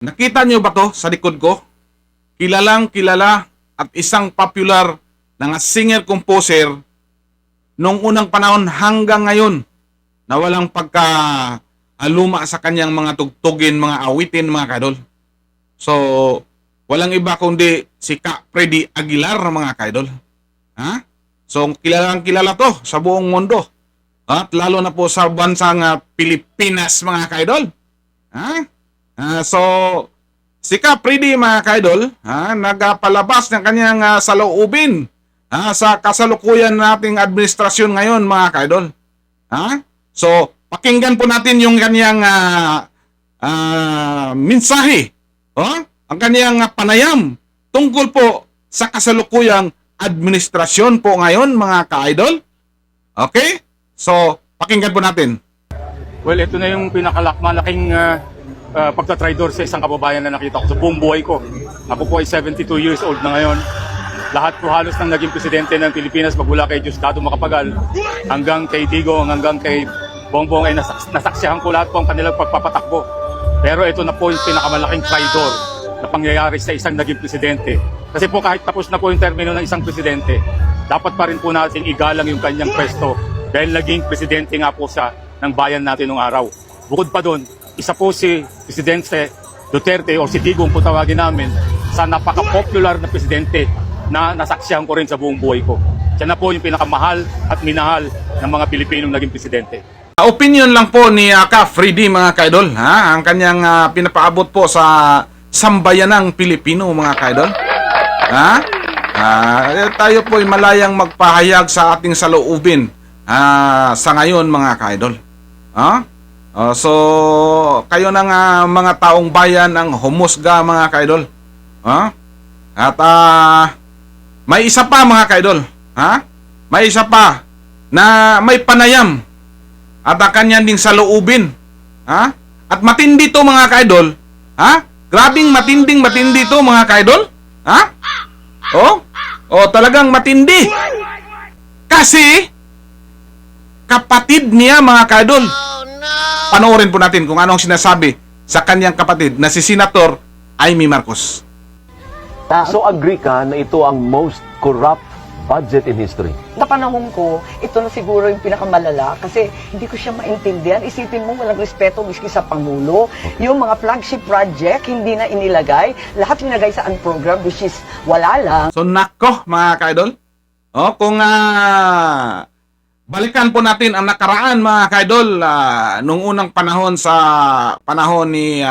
Nakita niyo ba to sa likod ko? Kilalang kilala at isang popular na singer-composer noong unang panahon hanggang ngayon na walang pagka-aluma sa kanyang mga tugtugin, mga awitin, mga kaidol. So, walang iba kundi si Ka Freddy Aguilar, mga kaidol. Ha? So, kilalang kilala to sa buong mundo. At lalo na po sa bansang Pilipinas, mga kaidol. Ha? So, si Ka Freddy, mga kaidol, nagpalabas ng kanyang saloobin sa kasalukuyan nating administrasyon ngayon, mga kaidol. So, pakinggan po natin yung kanyang mensahe, ang kanyang panayam tungkol po sa kasalukuyang administrasyon po ngayon, mga ka-idol. Okay? So, pakinggan po natin. Well, ito na yung pinakamalaking pagtatraidor sa isang kababayan na nakita ko sa buong buhay ko. Ako po ay 72 years old na ngayon. Lahat po halos ng naging presidente ng Pilipinas magmula kay Diosdado Macapagal hanggang kay Digong, hanggang kay Bongbong ay nasaksihan ko lahat po ang kanilang pagpapatakbo. Pero ito na po yung pinakamalaking traidor na pangyayari sa isang naging presidente. Kasi po kahit tapos na po yung termino ng isang presidente, dapat pa rin po natin igalang yung kanyang pwesto dahil naging presidente nga po siya ng bayan natin nung araw. Bukod pa doon, isa po si Presidente Duterte o si Digong po tawagin namin sa napaka-popular na presidente na nasaksihan ko rin sa buong buhay ko. Siya na po yung pinakamahal at minahal ng mga Pilipinong naging presidente. Opinion lang po ni Ka Freddy, mga kaidol, ang kanyang pinapaabot po sa sambayanang Pilipino, mga kaidol. Tayo po ay malayang magpahayag sa ating saloobin sa ngayon, mga kaidol. So, kayo ng mga taong bayan ang humusga, mga kaidol. At may isa pa, mga kaidol. May isa pa na may panayam at ang kanyang ding saloobin. At matindi to, mga kaidol. Grabing matindi to, mga kaidol. Talagang matindi. Kasi kapatid niya, mga kaidol. Panoorin po natin kung anong sinasabi sa kanyang kapatid na si Senator Amy Marcos. So agree ka na ito ang most corrupt budget in history? Sa panahon ko, ito na siguro yung pinakamalala kasi hindi ko siya maintindihan. Isipin mo, walang respeto miski sa Pangulo. Yung mga flagship project, hindi na inilagay. Lahat inilagay sa program which is wala lang. So nako, mga kaidol. Kung balikan po natin ang nakaraan, mga kaidol, nung unang panahon sa panahon ni